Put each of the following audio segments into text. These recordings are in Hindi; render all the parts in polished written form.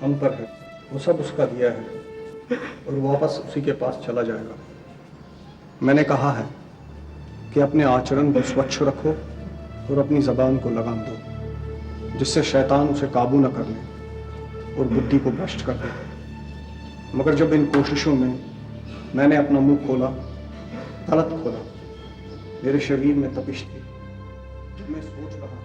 हम पर है, वो सब उसका दिया है और वापस उसी के पास चला जाएगा। मैंने कहा है कि अपने आचरण को स्वच्छ रखो और अपनी जबान को लगाम दो, जिससे शैतान उसे काबू न कर ले और बुद्धि को भ्रष्ट कर दे। मगर जब इन कोशिशों में मैंने अपना मुंह खोला, गलत खोला, मेरे शरीर में तपिश थी। मैं सोच रहा था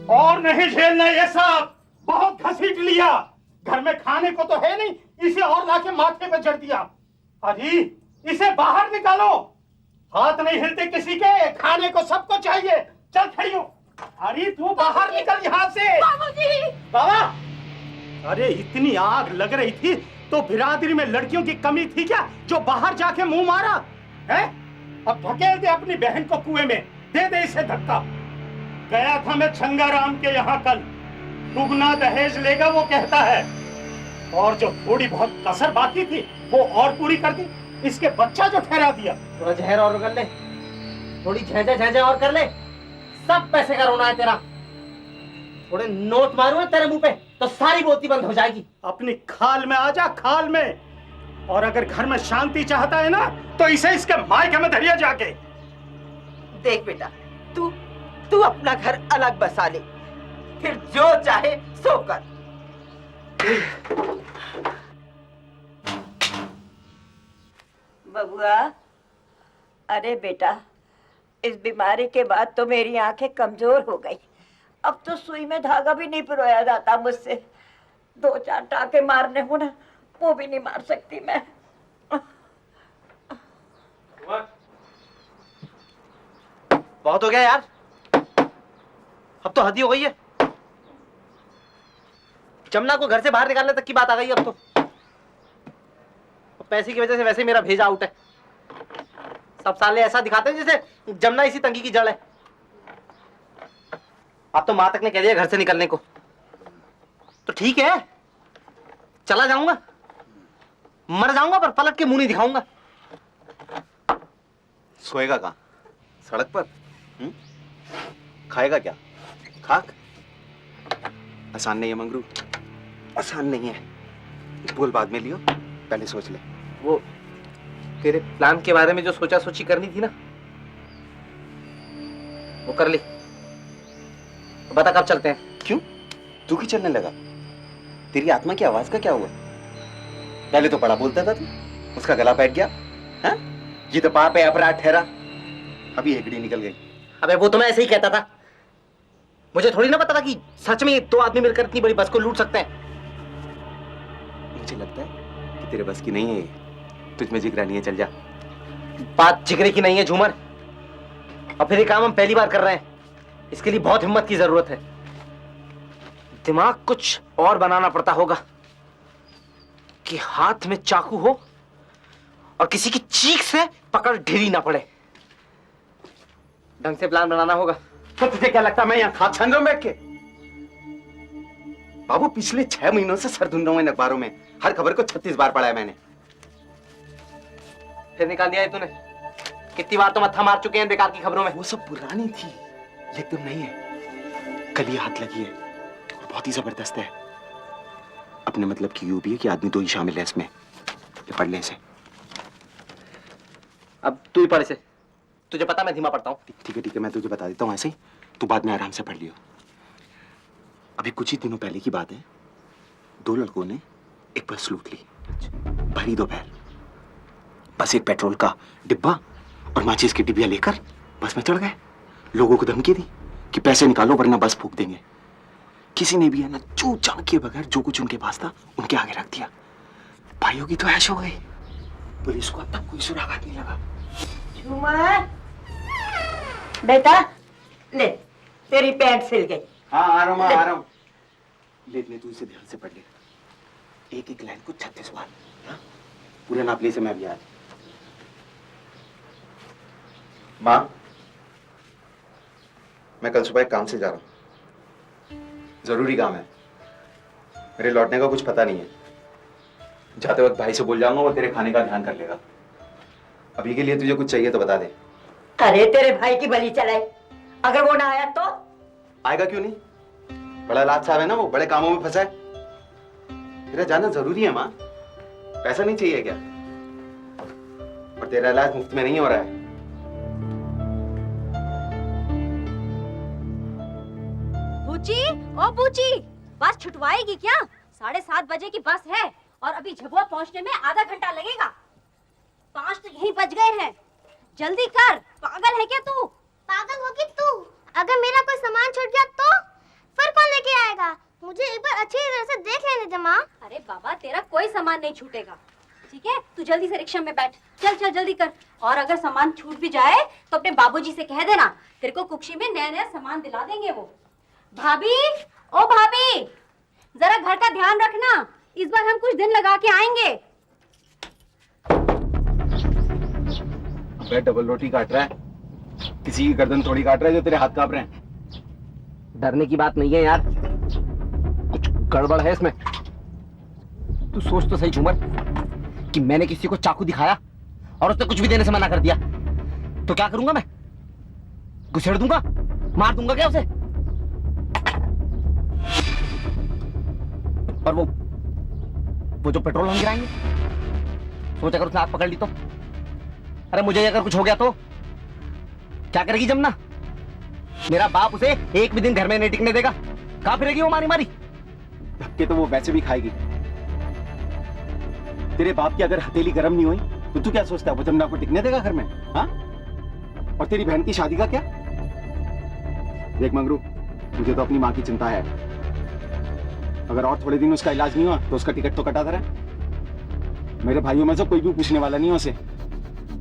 और नहीं झेलना ये सब, बहुत घसीट लिया। घर में खाने को तो है नहीं, इसे और लाके माथे पे जड़ दिया। अरे इसे बाहर निकालो, हाथ नहीं हिलते किसी के, खाने को सबको चाहिए। चल खड़ी हो। अरे तू बाहर निकल यहाँ से। बाबूजी! बाबा, अरे इतनी आग लग रही थी तो बिरादरी में लड़कियों की कमी थी क्या जो बाहर जाके मुंह मारा है? अब धकेल दे अपनी बहन को कुएं में, दे दे इसे धक्का। गया था मैं छंगाराम के यहाँ कल, दुगना दहेज लेगा वो कहता है, और जो थोड़ी बहुत कसर बाकी थी वो और पूरी कर दी। इसके बच्चा जो ठहरा दिया। थोड़ा जहर और कर ले, थोड़ी झेझे और कर ले, सब पैसे का रोना है तेरा। थोड़े नोट मारूं तेरे मुंह पे तो सारी बोलती बंद हो जाएगी। अपनी खाल में आ जा, खाल में। और अगर घर में शांति चाहता है ना तो इसे इसके मायके में धरिया जाके। देख बेटा, तू अपना घर अलग बसा ले, फिर जो चाहे सो कर। बबुआ, अरे बेटा, इस बीमारी के बाद तो मेरी आंखें कमजोर हो गई। अब तो सुई में धागा भी नहीं पिरोया जाता मुझसे। 2-4 टाके मारने हो ना, वो भी नहीं मार सकती मैं। बहुत हो गया यार, अब तो हद ही हो गई है। जमुना को घर से बाहर निकालने तक की बात आ गई अब तो। पैसे की वजह से वैसे ही मेरा भेजा आउट है। सब साले ऐसा दिखाते हैं जैसे जमुना इसी तंगी की जड़ है। अब तो माँ तक ने कह दिया घर से निकलने को, तो ठीक है, चला जाऊंगा, मर जाऊंगा पर पलट के मुंह नहीं दिखाऊंगा। सोएगा कहाँ? सड़क पर? खाएगा क्या? खाक? आसान नहीं है मंगरू, आसान नहीं है। बोल बाद में लियो, पहले सोच ले। वो तेरे प्लान के बारे में जो सोचा सोची करनी थी ना, वो कर ली। बता कब चलते हैं? क्यों? तू क्यों चलने लगा? तेरी आत्मा की आवाज का क्या हुआ? पहले तो बड़ा बोलता था तू, उसका गला बैठ गया। हाँ? ये तो पाप है, अपराध ठहरा। अभी हेकड़ी निकल गई। अबे वो तो मैं ऐसे ही कहता था, मुझे थोड़ी ना पता था कि सच में 2 आदमी मिलकर इतनी बड़ी बस को लूट सकते हैं। मुझे लगता है कि तेरे बस की नहीं है ये। तुझ में जिगरा नहीं है, चल जा। बात जिगरे की नहीं है झूमर, और फिर ये काम हम पहली बार कर रहे हैं, इसके लिए बहुत हिम्मत की जरूरत है। दिमाग कुछ और बनाना पड़ता होगा कि हाथ में चाकू हो और किसी की चीख से पकड़ ढीली ना पड़े। ढंग से प्लान बनाना होगा। तो तुझे क्या लगता है मैं यहाँ खाक छान रहा हूं बैठ के? बाबू, पिछले 6 महीनों से सर धुन रहा हूं इन अखबारों में, हर खबर को 36 बार पढ़ा है मैंने। फिर निकाल दिया है तूने? कितनी बार तो मत्था मार चुके हैं बेकार की खबरों में। वो सब पुरानी थी, एकदम नहीं है। कल ही हाथ लगी है और बहुत ही जबरदस्त है। अपने मतलब की यूं भी है कि आदमी 2 ही शामिल है इसमें। ये पढ़ ले इसे। अब तू ही पढ़ इसे, तुझे पता मैं धीमा पढ़ता हूँ। ठीक है, मैं तुझे बता देता हूँ ऐसे ही, तू बाद में आराम से पढ़ लियो। अभी कुछ ही दिनों पहले की बात है, 2 लड़कों ने एक बस लूट ली, भरी दोपहर। बस एक पेट्रोल का डिब्बा और माचिस की डिब्बियां लेकर बस में चढ़ गए। लोगों को धमकी दी कि पैसे निकालो वरना बस फूंक देंगे। किसी ने भी है ना चू चाक के बगैर जो कुछ उनके पास था उनके आगे रख दिया। भाइयों की तो ऐश हो गई। पुलिस को अब तक कोई सुराग नहीं लगा। झूमर बेटा, ले तेरी पैंट सिल गई। हाँ, आ रहा हूँ। ले तू इसे ध्यान से पढ़ ले, एक लाइन को 36 बार। हाँ? पूरे नाप ले से मैं भी आज। माँ, मैं कल सुबह एक काम से जा रहा हूँ। जरूरी काम है, मेरे लौटने का कुछ पता नहीं है। जाते वक्त भाई से बोल जाऊंगा, वो तेरे खाने का ध्यान कर लेगा। अभी के लिए तुझे कुछ चाहिए तो बता दे। अरे तेरे भाई की बलि चलाए, अगर वो ना आया तो? आएगा क्यों नहीं, बड़ा लाट साहब है ना, वो बड़े कामों में फंसा है। तेरा जाना जरूरी है माँ, पैसा नहीं चाहिए क्या? और तेरा इलाज मुफ्त में नहीं हो रहा है। बूची, ओ बूची, बस छुटवाएगी क्या? 7:30 बजे की बस है और अभी झबुआ पहुंचने में आधा घंटा लगेगा। 5 तो यहीं बज गए हैं, जल्दी कर। पागल है क्या तू? पागल होगी तू। अगर मेरा कोई सामान छूट गया तो फिर कौन लेके आएगा? मुझे एक बार अच्छी तरह से देख लेने दे माँ। अरे बाबा, तेरा कोई सामान नहीं छूटेगा, ठीक है? तू जल्दी से रिक्शा में बैठ, चल चल जल्दी कर। और अगर सामान छूट भी जाए तो अपने बाबूजी से कह देना, तेरे को कुक्षी में नया नया सामान दिला देंगे वो। भाभी, ओ भाभी, जरा घर का ध्यान रखना, इस बार हम कुछ दिन लगा के आएंगे। अबे डबल रोटी काट रहा है, किसी की गर्दन थोड़ी काट रहा है जो तेरे हाथ कांप रहे हैं। डरने की बात नहीं है यार, कुछ गड़बड़ है इसमें। तू सोच तो सही झूमर, कि मैंने किसी को चाकू दिखाया और उसने कुछ भी देने से मना कर दिया तो क्या करूंगा मैं? घुसेड़ दूंगा, मार दूंगा क्या उसे? और वो जो पेट्रोल हम गिराएंगे, सोच अगर उसने आग पकड़ ली तो? अरे मुझे अगर कुछ हो गया तो क्या करेगी जमुना? मेरा बाप उसे एक भी दिन घर में नहीं टिकने देगा। कहां फिरेगी वो मारी मारी? धक्के तो वो वैसे भी खाएगी। तेरे बाप की अगर हथेली गर्म नहीं हुई तो तू क्या सोचता है वो जमुना को टिकने देगा घर में? हाँ? और तेरी बहन की शादी का क्या? देख मंगरू, मुझे तो अपनी माँ की चिंता है। अगर और थोड़े दिन उसका इलाज नहीं हुआ तो उसका टिकट तो कटा दे रहा है। मेरे भाइयों में से कोई भी पूछने वाला नहीं है उसे।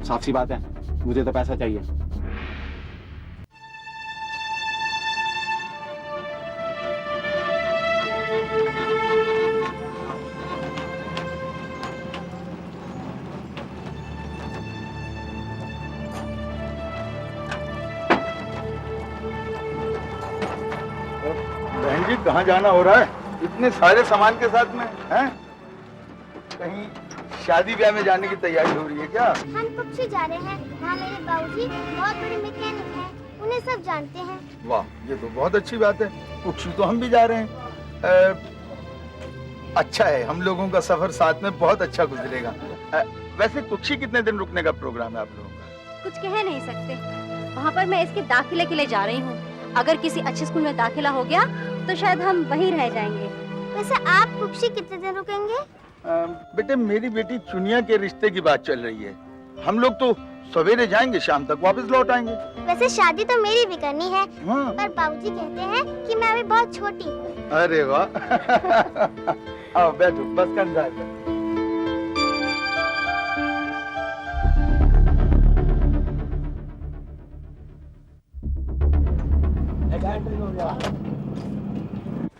साफ सी बात है, मुझे तो पैसा चाहिए। बहन जी, कहाँ जाना हो रहा है इतने सारे सामान के साथ में? हैं? कहीं शादी ब्याह में जाने की तैयारी हो रही है क्या? हम कुक्षी जा रहे हैं, वहाँ मेरे बाबूजी बहुत बड़े मैकेनिक हैं, उन्हें सब जानते हैं। वाह, ये तो बहुत अच्छी बात है। कुक्षी तो हम भी जा रहे हैं। अच्छा है, हम लोगों का सफर साथ में बहुत अच्छा गुजरेगा। वैसे कुक्षी कितने दिन रुकने का प्रोग्राम है आप लोगों का? कुछ कह नहीं सकते, वहाँ पर मैं इसके दाखिले के लिए जा रही हूँ। अगर किसी अच्छे स्कूल में दाखिला हो गया तो शायद हम वहीं रह जाएंगे। वैसे आप कुक्षी कितने दिन रुकेंगे? बेटे, मेरी बेटी चुनिया के रिश्ते की बात चल रही है। हम लोग तो सवेरे जाएंगे, शाम तक वापस लौट आएंगे। वैसे शादी तो मेरी भी करनी है, हाँ। पर बाबूजी कहते हैं कि मैं अभी बहुत छोटी हूँ। अरे वाह। आओ बैठो, बस का इंतजार करो।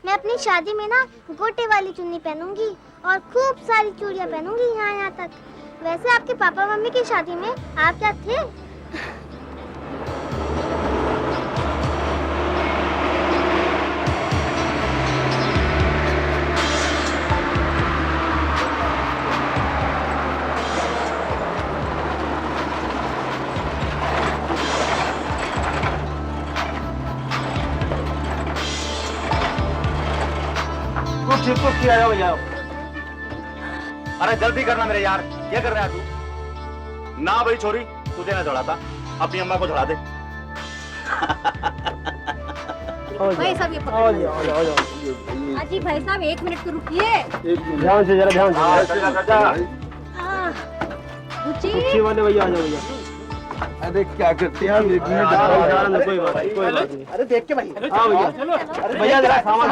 मैं अपनी शादी में ना गोटे वाली चुन्नी पहनूंगी और खूब सारी चूड़ियां पहनूंगी यहाँ तक। वैसे आपके पापा मम्मी की शादी में आप क्या थे? कुछ आ जाओ भैया। अरे जल्दी करना मेरे यार, क्या कर रहा है तू? ना भाई छोरी, तुझे ना दौड़ाता, अपनी अम्मा को दौड़ा दे। भाई साहब ये पकड़ो। अजी भाई साहब 1 मिनट तो रुकिए। ध्यान से, जरा ध्यान से। बुच्ची वाले भैया आ जाओ भैया। अरे क्या करते हैं आप? 1 मिनट कोई बात नहीं। अरे देख के भाई। हाँ भैया, अरे भैया जरा सामान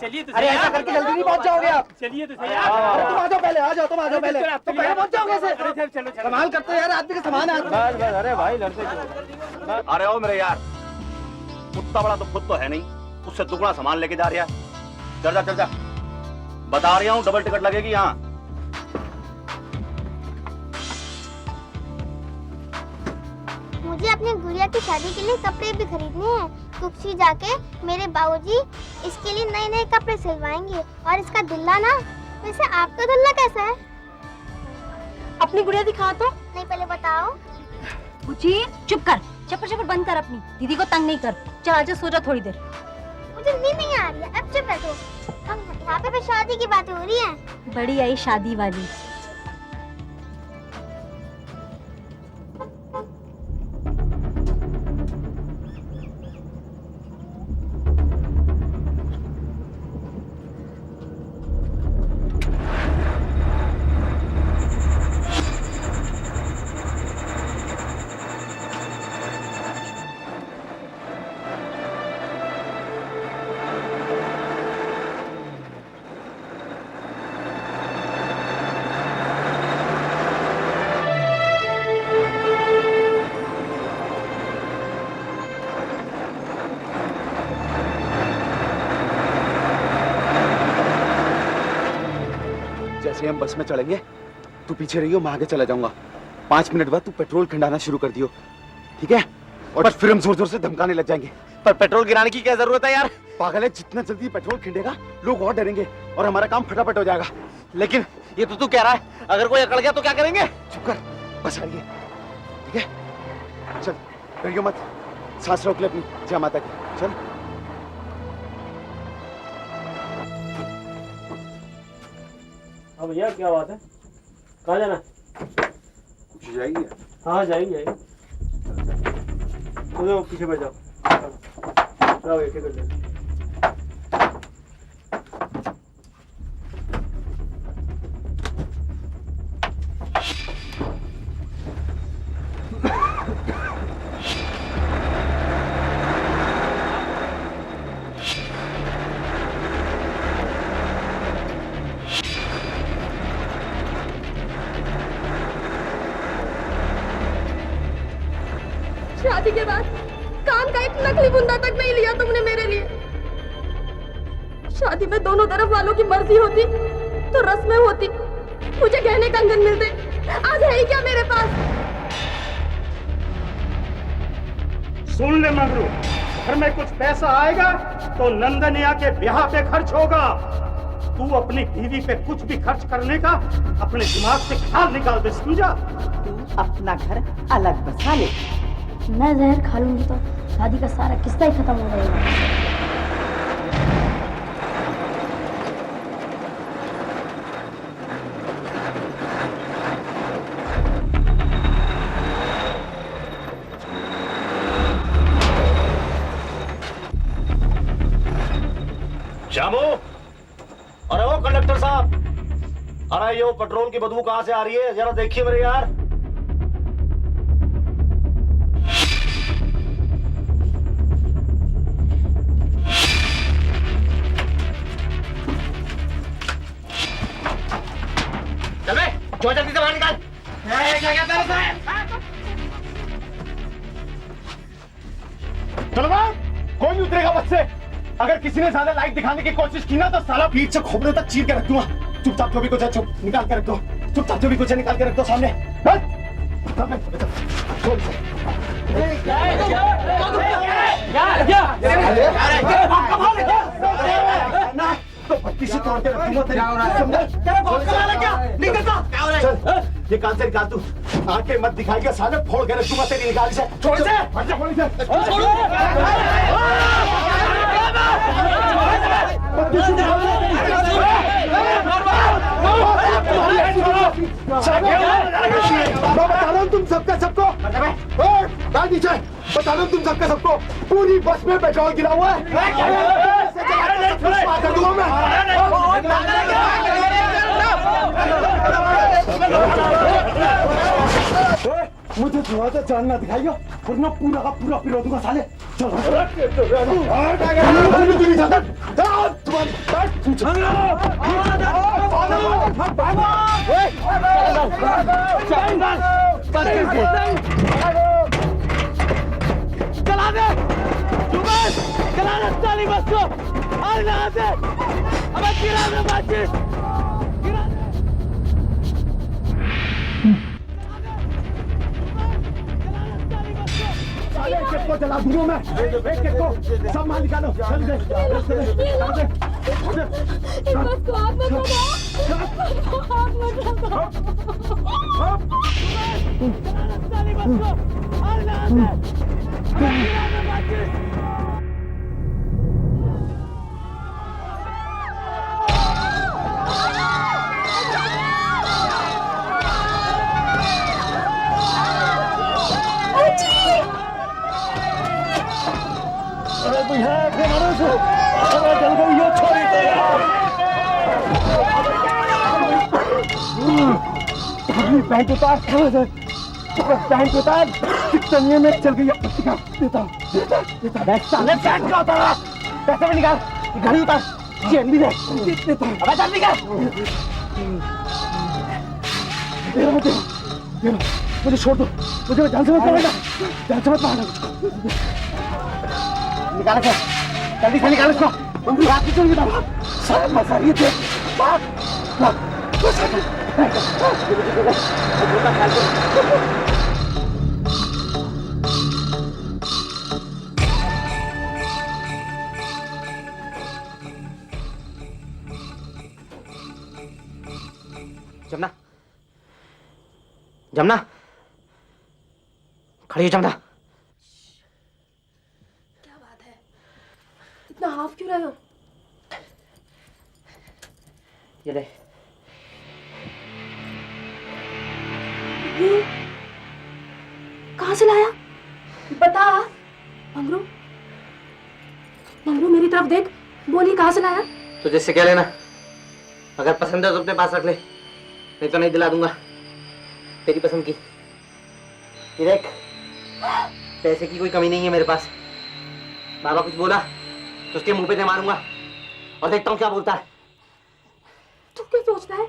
चलिए तो अरे ऐसा करके जल्दी नहीं पहुंच जाओगे आप। चलिए तो सही। अरे तुम आ जाओ पहले, आ जाओ, तुम आ जाओ पहले। तुम पहले पहुंच जाओगे ऐसे? चलो कमाल करते हो यार, आदमी का सामान है। अरे भाई लड़ते। अरे ओ मेरे यार, उतना बड़ा तो खुद तो है नहीं, उससे दुगना सामान लेके जा रहा है। चल जा चल जा, बता रहा हूँ डबल टिकट लगेगी यहाँ। मुझे अपनी गुड़िया की शादी के लिए कपड़े भी खरीदने हैं। कुक्षी जाके मेरे बाबूजी इसके लिए नए नए कपड़े सिलवाएंगे। और इसका दुल्ला ना, वैसे आपका दुल्ला कैसा है? अपनी गुड़िया दिखा तो। नहीं, पहले बताओ। बुची चुप कर, चप्पड़ चप्पड़ बंद कर, अपनी दीदी को तंग नहीं कर। चल आजा सो जा थोड़ी देर। मुझे नींद नहीं आ रही है, अब चुप बैठो। हम यहाँ पे शादी की बातें हो रही हैं। बड़ी आई शादी वाली। जैसे हम बस में चढ़ेंगे तू पीछे रहियो, मैं आगे चला जाऊंगा। 5 मिनट बाद तू पेट्रोल खिंडाना शुरू कर दियो, ठीक है? और फिर हम जोर जोर से धमकाने लग जाएंगे। पर पेट्रोल गिराने की क्या जरूरत है यार? पागल है, जितना जल्दी पेट्रोल खिंडेगा लोग और डरेंगे और हमारा काम फटाफट हो जाएगा। लेकिन ये तो तू कह रहा है, अगर कोई अकड़ गया तो क्या करेंगे? चुप कर, बस आइए, ठीक है? चल डरियो मत, सांस रोक ले अपनी, जय माता की। चल हाँ भैया, क्या बात है? कहाँ जाना? कुछ जाएगी? हाँ जाएंगे। तो पीछे बैठ जाओ। चलो एक कर ले। शादी के बाद कान का एक नकली बुंदा तक नहीं लिया तुमने मेरे लिए। शादी में दोनों तरफ वालों की मर्जी होती तो रस्में होती, मुझे गहने कंगन मिलते। आज है ही क्या मेरे पास? सुन ले मगरू, घर में कुछ पैसा आएगा तो नंदनिया के ब्याह पे खर्च होगा। तू अपनी बीवी पे कुछ भी खर्च करने का अपने दिमाग से ख्याल निकाल दे, समझा? तू अपना घर अलग बसा ले। मैं जहर खा लूंगी तो शादी का सारा किस्सा ही खत्म हो जाएगा। श्यामू, अरे वो कंडक्टर साहब, अरे ये वो पेट्रोल की बदबू कहाँ से आ रही है, जरा देखिए मेरे यार। चल बे, जो जल्दी से बाहर निकाल। क्या कहता है? चलो बाहर, कोई नहीं उतरेगा बस से। अगर किसी ने ज्यादा लाइट दिखाने की कोशिश की ना तो साला पीठ से खोपड़े तक चीर के रख दूंगा। चुपचाप जो भी कुछ है चुप निकाल के रख दो, चुपचाप जो भी कुछ है निकाल के रख दो सामने। तो पट्टी से तोड़ के रख दूंगा। चल ये कान से निकाल, तू आंखें मत दिखाएगा, साले फोड़ के रख दूंगा तेरी निकाल से। छोड़ से, मैं बता रहा हूँ तुम सबका सबको, नीचे बता रहा हूँ तुम सबका सबको, पूरी बस में पेट्रोल गिरा हुआ है। कर दूंगा मैं। मुझे थोड़ा सा चांद ना दिखाइयो वरना पूरा का पूरा पिरो दूंगा साले। चला दे चला दे साली बस को, अब गिरा दे बातचीत। जला दूंगा मैं। एक एक को सब माल निकालो। चल दे, चल दे, चल दे। इस बात को आप मत बताओ। आप मत बताओ। साली बस को अरे भैया के मारो से अरे जल गई ये छोरी तो यार पैंट उतार पैंट उतार चलिए में चल गई देता देता देता साले पैंट का उतार पैसे में निकाल घड़ी उतार चेन भी दे देता अबे चल निकाल मुझे छोड़ दो मुझे जान से मत मारना जान से मत मारना निकाल के जल्दी से निकाल इसको तुम रात की चोरी बताओ सब मजा ये थे बात जमुना जमुना खड़ी हो जमुना। इतना हाफ क्यों रहे हो? ये ले ये कहाँ से लाया? बता मंगरू मंगरू मेरी तरफ देख बोली कहाँ से लाया? तो जिससे कह लेना अगर पसंद है तो अपने पास रख ले नहीं तो नहीं दिला दूंगा तेरी पसंद की। ये देख पैसे की कोई कमी नहीं है मेरे पास। बाबा कुछ बोला तो उसके मुंह पे दे मारूंगा और देखता हूँ क्या बोलता है। तू क्या सोचता है?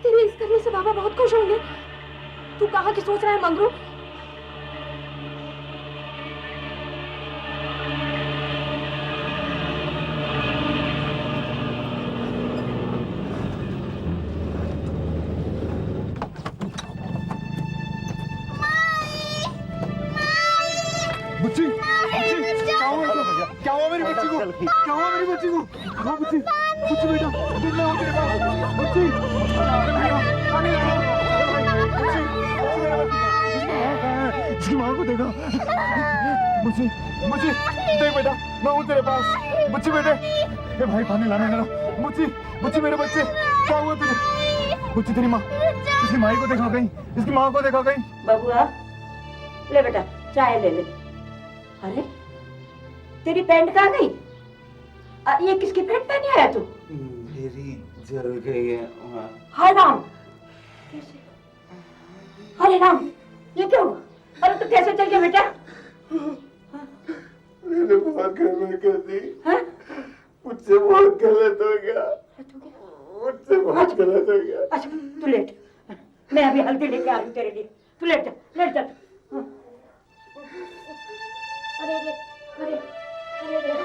तेरे इस करने से बाबा बहुत खुश होंगे। तू कहाँ की सोच रहा है मंगरू? बुच्ची क्या हुआ मेरी बच्ची को? क्या हुआ मेरी बच्ची को? हाँ बुच्ची बुच्ची बेटा मैं हूँ तेरे पास बुच्ची इसकी माँ को देखा बुच्ची बुच्ची देख बेटा मैं हूँ तेरे पास बुच्ची बेटे ये भाई पानी लाने लगा बुच्ची बुच्ची मेरे बच्चे क्या हुआ तुझे बुच्ची तेरी माँ इसकी माँ को देखा कहीं इसकी माँ को देखा कहीं बबुआ ले बेटा चाय ले ले। अरे तेरी पैंट कहाँ गई? ये किसकी पैंट पहनी आया तू? मेरी जल गई है हाय राम कैसे? अरे राम ये क्यों हुआ? अरे तू कैसे चल गया बेटा? मैंने बहुत गड़बड़ कर दी हाँ? मुझसे बहुत गलत हो गया मुझसे बहुत गलत हो गया। अच्छा तू लेट मैं अभी हल्दी लेके आ रही हूँ तेरे लिए। तू लेट जा लेट जा। हाँ। अरे अरे अरे अरे अरे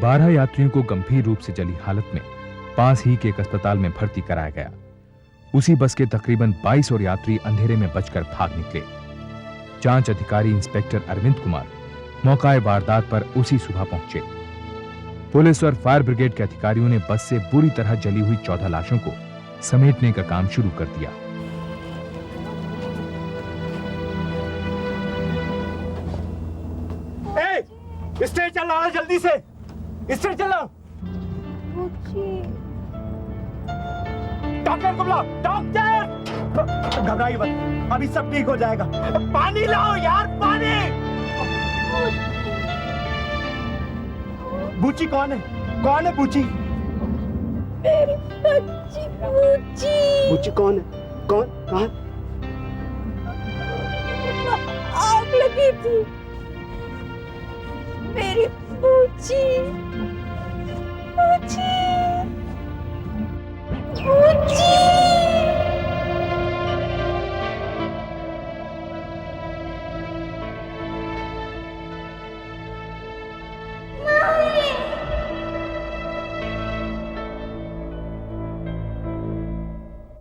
बारह यात्रियों को गंभीर रूप से जली हालत में पास ही के एक अस्पताल में भर्ती कराया गया। उसी बस के तकरीबन 22 और यात्री अंधेरे में बचकर भाग निकले। जांच अधिकारी इंस्पेक्टर अरविंद कुमार मौकाए वारदात पर उसी सुबह पहुंचे। पुलिस और फायर ब्रिगेड के अधिकारियों ने बस से बुरी तरह जली हुई 14 लाशों को समेटने का काम शुरू कर दिया। स्टेज चल रहा है जल्दी से स्टेज चलो। डॉक्टर को बुलाओ डॉक्टर। घबराइए मत अभी सब ठीक हो जाएगा। पानी लाओ यार पानी। बूची कौन है बूची? मेरी बच्ची बूची। बूची कौन है? कौन कहाँ? आग लगी थी मेरी पूछी।